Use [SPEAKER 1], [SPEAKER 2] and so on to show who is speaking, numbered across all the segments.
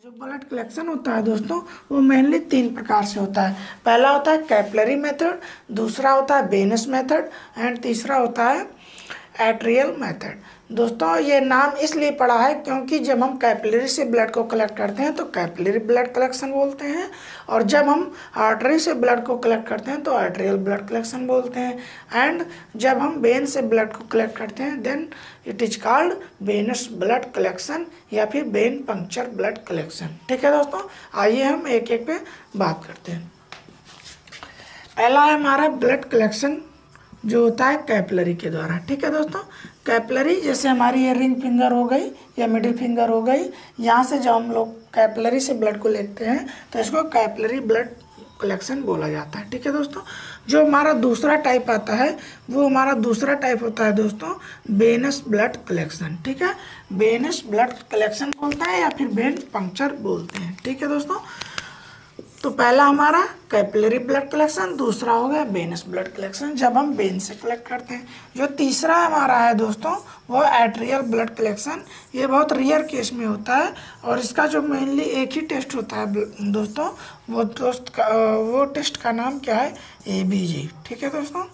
[SPEAKER 1] जो blood collection होता है दोस्तों, वो मेनली 3 प्रकार से होता है। पहला होता है कैपिलरी मेथड, दूसरा होता है वेनस मेथड एंड तीसरा होता है आर्टेरियल मेथड। दोस्तों ये नाम इसलिए पड़ा है क्योंकि जब हम कैपिलरी से ब्लड को कलेक्ट करते हैं तो कैपिलरी ब्लड कलेक्शन बोलते हैं, और जब हम आर्टरी से ब्लड को कलेक्ट करते हैं तो आर्टेरियल ब्लड कलेक्शन बोलते हैं। एंड जब हम वेन से ब्लड को कलेक्ट करते हैं then it is called venous blood collection या फिर वेन पंक्चर ब्लड कलेक्शन। ठीक है दोस्तों, आइए हम एक एक पे बात करते हैं। पहला है हमारा ब्लड कलेक्शन जो होता है कैपिलरी के द्वारा। ठीक है दोस्तों, कैपिलरी जैसे हमारी ये रिंग फिंगर हो गई या मिडिल फिंगर हो गई, यहाँ से जब हम लोग कैपिलरी से ब्लड को लेते हैं तो इसको कैपिलरी ब्लड कलेक्शन बोला जाता है। ठीक है दोस्तों, जो हमारा दूसरा टाइप आता है वो हमारा दूसरा टाइप होता है दोस्तों वेनस ब्लड कलेक्शन। ठीक है, वेनस ब्लड कलेक्शन बोलते हैं या फिर वेन पंक्चर बोलते हैं। ठीक है दोस्तों, तो पहला हमारा कैपिलरी ब्लड कलेक्शन, दूसरा हो गया वेनस ब्लड कलेक्शन जब हम वेन से कलेक्ट करते हैं। जो तीसरा हमारा है दोस्तों वो आर्टेरियल ब्लड कलेक्शन। ये बहुत रेयर केस में होता है और इसका जो मेनली एक ही टेस्ट होता है दोस्तों, वो टेस्ट का नाम क्या है, ABG। ठीक है दोस्तों,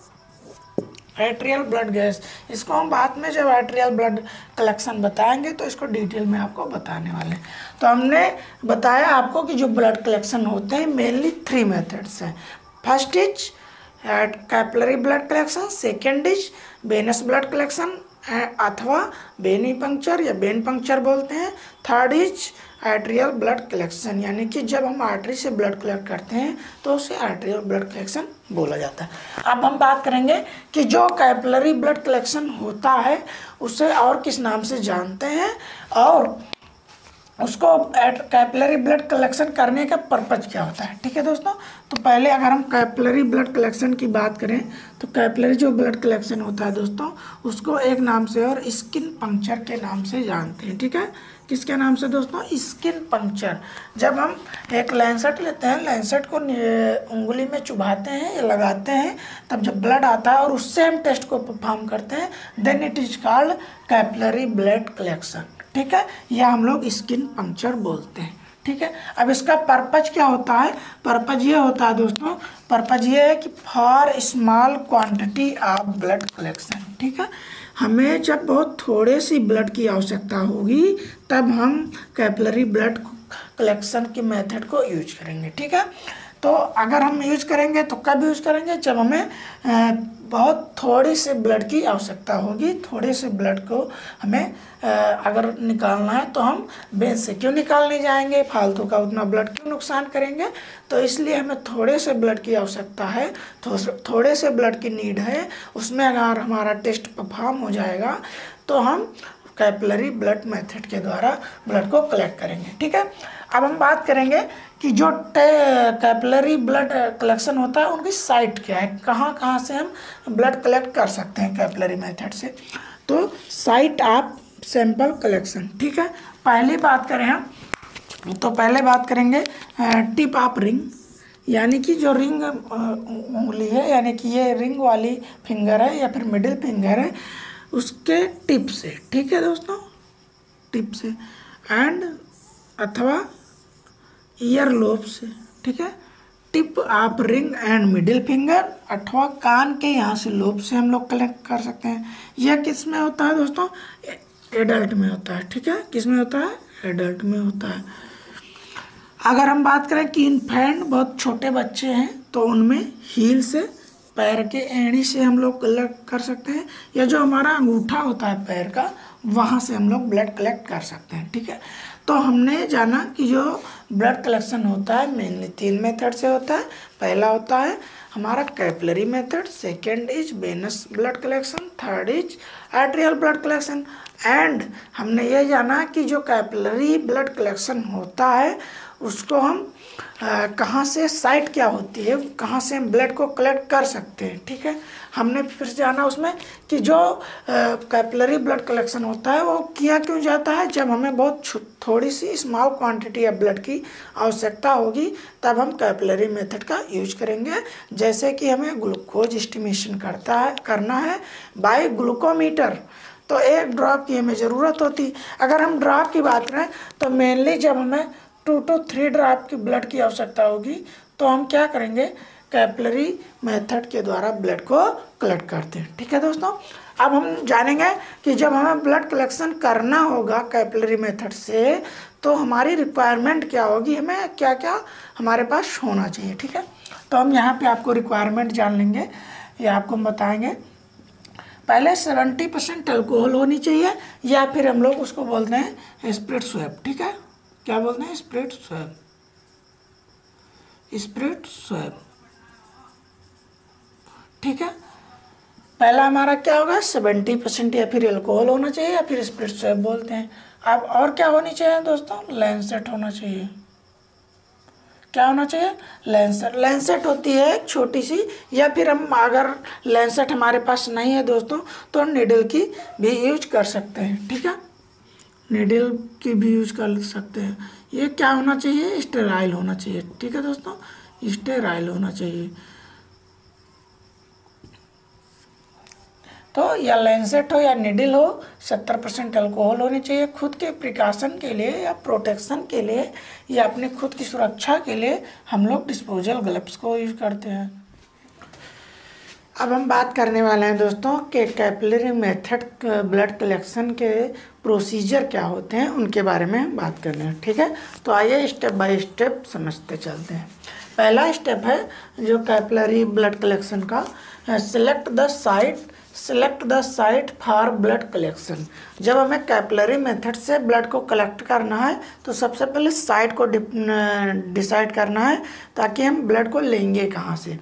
[SPEAKER 1] आर्टेरियल ब्लड गैस, इसको हम बाद में जब आर्टेरियल ब्लड कलेक्शन बताएंगे तो इसको डिटेल में आपको बताने वाले हैं। तो हमने बताया आपको कि जो ब्लड कलेक्शन होते हैं मेनली 3 मेथड्स हैं। First is capillary blood collection, second is Venus blood collection अथवा वेनी पंक्चर या वेन पंक्चर बोलते हैं। Third is arterial blood collection, यानी कि जब हम आर्टरी से ब्लड कलेक्ट करते हैं तो उसे आर्टेरियल ब्लड कलेक्शन बोला जाता है। अब हम बात करेंगे कि जो कैपिलरी ब्लड कलेक्शन होता है उसे और किस नाम से जानते हैं और उसको कैपिलरी ब्लड कलेक्शन करने का पर्पज क्या होता है। ठीक है दोस्तों, तो पहले अगर हम कैपिलरी ब्लड कलेक्शन की बात करें तो कैपिलरी जो ब्लड कलेक्शन होता है दोस्तों उसको एक नाम से और स्किन पंक्चर के नाम से जानते हैं। ठीक है, किसके नाम से दोस्तों, स्किन पंक्चर। जब हम एक लैंसेट लेते हैं, लैंसेट को उंगली में चुभाते हैं या लगाते हैं, तब जब ब्लड आता है और उससे हम टेस्ट को परफॉर्म करते हैं then it is called capillary blood collection. ठीक है, या हम लोग स्किन पंक्चर बोलते हैं। ठीक है, अब इसका पर्पज क्या होता है, पर्पज ये होता है दोस्तों, पर्पज ये है कि for small quantity of blood collection. ठीक है, हमें जब बहुत थोड़े सी ब्लड की आवश्यकता होगी तब हम कैपिलरी ब्लड कलेक्शन के मेथड को यूज करेंगे। ठीक है, तो अगर हम यूज करेंगे तो कब यूज करेंगे, जब हमें बहुत थोड़ी से ब्लड की आवश्यकता होगी। थोड़े से ब्लड को हमें अगर निकालना है तो हम वेन से क्यों निकालने जाएंगे, फालतू का उतना ब्लड क्यों नुकसान करेंगे, तो इसलिए हमें थोड़े से ब्लड की आवश्यकता है, तो थोड़े से ब्लड की नीड है, उसमें अगर हमारा टेस्ट परफॉर्म हो जाएगा तो हम कैपिलरी ब्लड मेथड के द्वारा ब्लड को कलेक्ट करेंगे। ठीक है, अब हम बात करेंगे कि जो कैपिलरी ब्लड कलेक्शन होता है उनकी साइट क्या है, कहाँ कहाँ से हम ब्लड कलेक्ट कर सकते हैं कैपिलरी मेथड से। तो साइट ऑफ सैंपल कलेक्शन। ठीक है, पहले बात करें हम तो पहले बात करेंगे टिप ऑफ रिंग, यानी कि जो रिंग उंगली है, यानी कि ये रिंग वाली फिंगर है या फिर मिडिल फिंगर है, उसके टिप से। ठीक है दोस्तों, टिप से एंड अथवा ईयर लोब से। ठीक है, tip of ring and middle finger अथवा कान के यहाँ से लोब से हम लोग कलेक्ट कर सकते हैं। यह किस में होता है दोस्तों, एडल्ट में होता है। ठीक है, किस में होता है, एडल्ट में होता है। अगर हम बात करें कि इन्फेंट बहुत छोटे बच्चे हैं तो उनमें हील से, पैर के एड़ी से हम लोग कलेक्ट कर सकते हैं, या जो हमारा अंगूठा होता है पैर का वहाँ से हम लोग ब्लड कलेक्ट कर सकते हैं। ठीक है, तो हमने जाना कि जो ब्लड कलेक्शन होता है मेनली 3 मेथड से होता है। पहला होता है हमारा capillary method, second is Venus blood collection, third is arterial blood collection. And हमने ये जाना कि जो कैपिलरी ब्लड कलेक्शन होता है उसको हम कहाँ से, साइट क्या होती है, कहाँ से हम ब्लड को कलेक्ट कर सकते हैं। ठीक है, हमने फिर जाना उसमें कि जो कैपिलरी ब्लड कलेक्शन होता है वो किया क्यों जाता है, जब हमें बहुत थोड़ी C small quantity of blood की आवश्यकता होगी तब हम कैपिलरी मेथड का यूज करेंगे। जैसे कि हमें ग्लूकोज एस्टिमेशन करना है बाय ग्लूकोमीटर, तो 1 ड्रॉप की हमें ज़रूरत होती। अगर हम ड्रॉप की बात करें तो मेनली जब हमें 2 to 3 ड्रॉप की ब्लड की आवश्यकता होगी, तो हम क्या करेंगे, कैपिलरी मेथड के द्वारा ब्लड को कलेक्ट करते हैं। ठीक है दोस्तों, अब हम जानेंगे कि जब हमें ब्लड कलेक्शन करना होगा कैपिलरी मेथड से तो हमारी रिक्वायरमेंट क्या होगी, हमें क्या क्या हमारे पास होना चाहिए। ठीक है, तो हम यहाँ पे आपको रिक्वायरमेंट जान लेंगे, ये आपको बताएंगे। पहले 70% अल्कोहल होनी चाहिए, या फिर हम लोग उसको बोलते हैं स्प्रिट स्वैब। ठीक है, क्या बोलते हैं, स्प्रिट स्वैब, स्प्रिट स्वैब। ठीक है, पहला हमारा क्या होगा, 70% या फिर अल्कोहल होना चाहिए, या फिर स्प्रिट स्वैब बोलते हैं। अब और क्या होनी चाहिए दोस्तों, लैंसेट होना चाहिए। क्या होना चाहिए, लैंसेट। लैंसेट होती है एक छोटी सी, या फिर हम अगर लैंसेट हमारे पास नहीं है दोस्तों तो निडल की भी यूज कर सकते हैं। ठीक है, निडल की भी यूज कर सकते हैं। ये क्या होना चाहिए, स्टेराइल होना चाहिए। ठीक है दोस्तों, स्टेराइल होना चाहिए। तो या लैंसेट हो या निडल हो, 70% अल्कोहल होनी चाहिए। खुद के प्रिकॉशन के लिए या प्रोटेक्शन के लिए या अपनी खुद की सुरक्षा के लिए हम लोग डिस्पोजल ग्लव्स को यूज करते हैं। अब हम बात करने वाले हैं दोस्तों कि कैपिलरी मेथड ब्लड कलेक्शन के प्रोसीजर क्या होते हैं, उनके बारे में बात करना है। ठीक है, तो आइए स्टेप बाय स्टेप समझते चलते हैं। पहला स्टेप है जो कैपिलरी ब्लड कलेक्शन का, select the site for blood collection. जब हमें कैपिलरी मेथड से ब्लड को कलेक्ट करना है तो सबसे पहले साइट को डिसाइड करना है, ताकि हम ब्लड को लेंगे कहाँ से।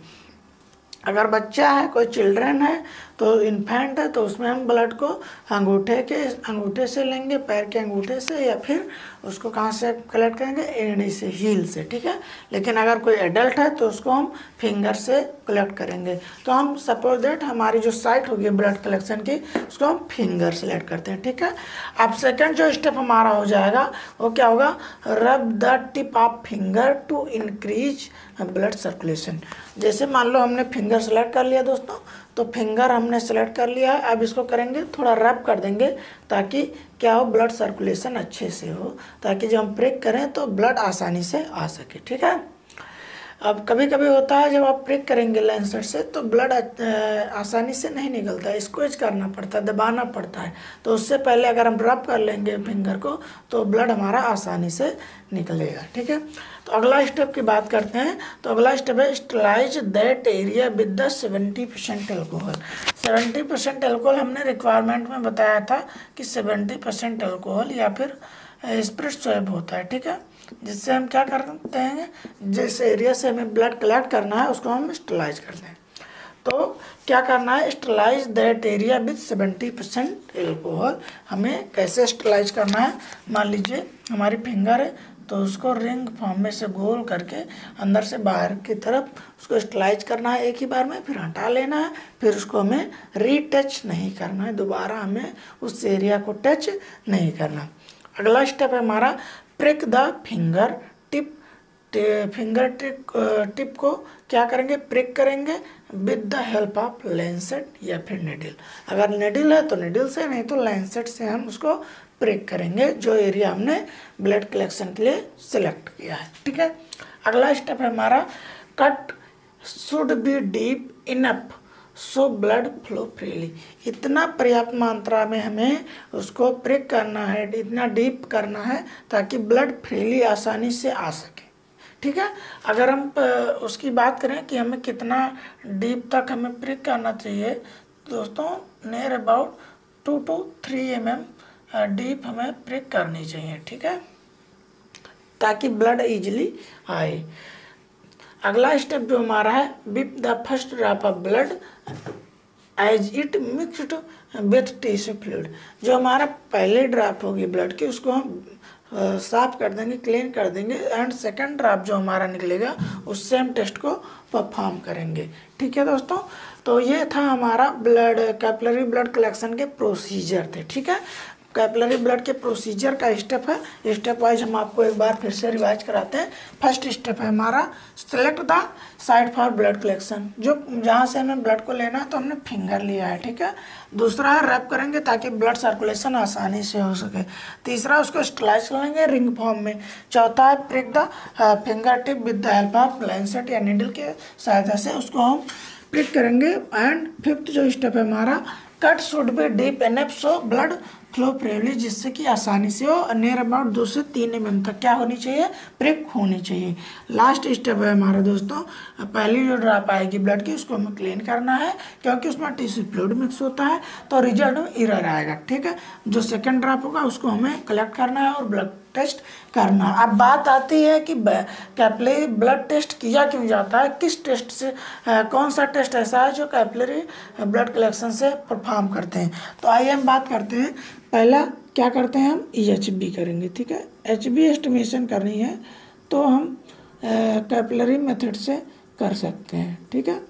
[SPEAKER 1] अगर बच्चा है, कोई चिल्ड्रन है, तो इन्फेंट है, तो उसमें हम ब्लड को अंगूठे से लेंगे, पैर के अंगूठे से, या फिर उसको कहाँ से कलेक्ट करेंगे, एड़ी से, हील से। ठीक है, लेकिन अगर कोई एडल्ट है तो उसको हम फिंगर से कलेक्ट करेंगे। तो हम सपोज दैट हमारी जो साइट होगी ब्लड कलेक्शन की, उसको हम फिंगर सेलेक्ट करते हैं। ठीक है, अब सेकंड जो स्टेप हमारा हो जाएगा वो क्या होगा, rub the tip of finger to increase blood circulation. जैसे मान लो हमने फिंगर सेलेक्ट कर लिया दोस्तों, तो फिंगर हमने सेलेक्ट कर लिया है, अब इसको करेंगे थोड़ा रब कर देंगे, ताकि क्या हो, ब्लड सर्कुलेशन अच्छे से हो, ताकि जब हम प्रिक करें तो ब्लड आसानी से आ सके। ठीक है, अब कभी कभी होता है जब आप प्रिक करेंगे लैंसेट से तो ब्लड आसानी से नहीं निकलता है, स्क्वीज करना पड़ता है, दबाना पड़ता है। तो उससे पहले अगर हम रब कर लेंगे फिंगर को तो ब्लड हमारा आसानी से निकलेगा। ठीक है, तो अगला स्टेप की बात करते हैं। तो अगला स्टेप है sterilise that area with the 70% alcohol. 70% alcohol हमने रिक्वायरमेंट में बताया था कि 70% अल्कोहल या फिर स्प्रिट स्वैब होता है। ठीक है, जिससे हम क्या करते हैं, जिस एरिया से हमें ब्लड कलेक्ट करना है उसको हम स्टरलाइज करते हैं। तो क्या करना है, sterilise that area with 70% alcohol. हमें कैसे स्टरलाइज करना है, मान लीजिए हमारी फिंगर है, तो उसको रिंग फॉर्म में से गोल करके अंदर से बाहर की तरफ उसको स्टरलाइज करना है एक ही बार में, फिर हटा लेना है, फिर उसको हमें रीटच नहीं करना है, दोबारा हमें उस एरिया को टच नहीं करना। अगला स्टेप है हमारा prick the finger tip. Finger tip को क्या करेंगे, प्रिक करेंगे with the help of Lancet या फिर निडल। अगर निडल है तो निडल से, नहीं तो लैंसेट से हम उसको प्रिक करेंगे जो एरिया हमने ब्लड कलेक्शन के लिए सिलेक्ट किया है। ठीक है, अगला स्टेप है हमारा cut should be deep enough so blood flow freely. इतना पर्याप्त मात्रा में हमें उसको प्रिक करना है, इतना डीप करना है ताकि ब्लड फ्रीली आसानी से आ सके। ठीक है, अगर हम उसकी बात करें कि हमें कितना डीप तक हमें प्रिक करना चाहिए दोस्तों, near about 2 to 3 mm deep हमें प्रिक करनी चाहिए। ठीक है, ताकि ब्लड इजीली आए। अगला स्टेप जो हमारा है, wipe the first drop of blood as it mixed with tissue fluid. जो हमारा पहले ड्रॉप होगी ब्लड की उसको हम साफ कर देंगे, क्लीन कर देंगे, एंड सेकंड ड्रॉप जो हमारा निकलेगा उससे हम टेस्ट को परफॉर्म करेंगे। ठीक है दोस्तों, तो ये था हमारा कैपिलरी ब्लड कलेक्शन के प्रोसीजर थे। ठीक है, कैपिलरी ब्लड के प्रोसीजर का स्टेप है। स्टेप वाइज हम आपको एक बार फिर से रिवाइज कराते हैं। फर्स्ट स्टेप है हमारा select the site for blood collection, जो जहाँ से हमें ब्लड को लेना है तो हमने फिंगर लिया है, ठीक है। दूसरा है रैप करेंगे ताकि ब्लड सर्कुलेशन आसानी से हो सके। तीसरा उसको स्टलाइज करेंगे रिंग फॉर्म में। चौथा है prick the finger tip with the help of Lancet या निडल के सहायता से उसको हम प्रिक करेंगे। एंड फिफ्थ जो स्टेप है हमारा cut should be deep enough so blood flow freely, जिससे कि आसानी से हो। नियर अबाउट 2 से 3 mm तक क्या होनी चाहिए, प्रिक होनी चाहिए। लास्ट स्टेप है हमारा दोस्तों, पहली जो ड्रॉप आएगी ब्लड की उसको हमें क्लीन करना है, क्योंकि उसमें टिश्यू फ्लूइड मिक्स होता है तो रिजल्ट में एरर आएगा, ठीक है। जो सेकंड ड्रॉप होगा उसको हमें कलेक्ट करना है और ब्लड टेस्ट करना। अब बात आती है कि कैपिलरी ब्लड टेस्ट किया क्यों जाता है, किस टेस्ट से, कौन सा टेस्ट ऐसा है जो कैपिलरी ब्लड कलेक्शन से परफॉर्म करते हैं। तो आइए हम बात करते हैं। पहला क्या करते हैं, हम EHB करेंगे, ठीक है। HB एस्टिमेशन करनी है तो हम कैपिलरी मेथड से कर सकते हैं, ठीक है।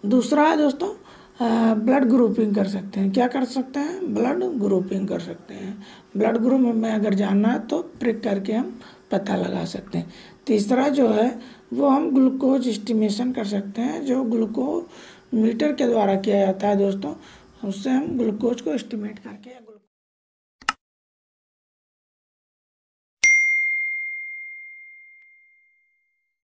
[SPEAKER 1] दूसरा है दोस्तों ब्लड ग्रुपिंग कर सकते हैं। क्या कर सकते हैं, ब्लड ग्रुपिंग कर सकते हैं। ब्लड ग्रुप में अगर जानना है तो प्रिक करके हम पता लगा सकते हैं। तीसरा जो है वो हम ग्लूकोज एस्टिमेशन कर सकते हैं, जो ग्लूकोमीटर के द्वारा किया जाता है दोस्तों। उससे हम ग्लूकोज को एस्टिमेट करके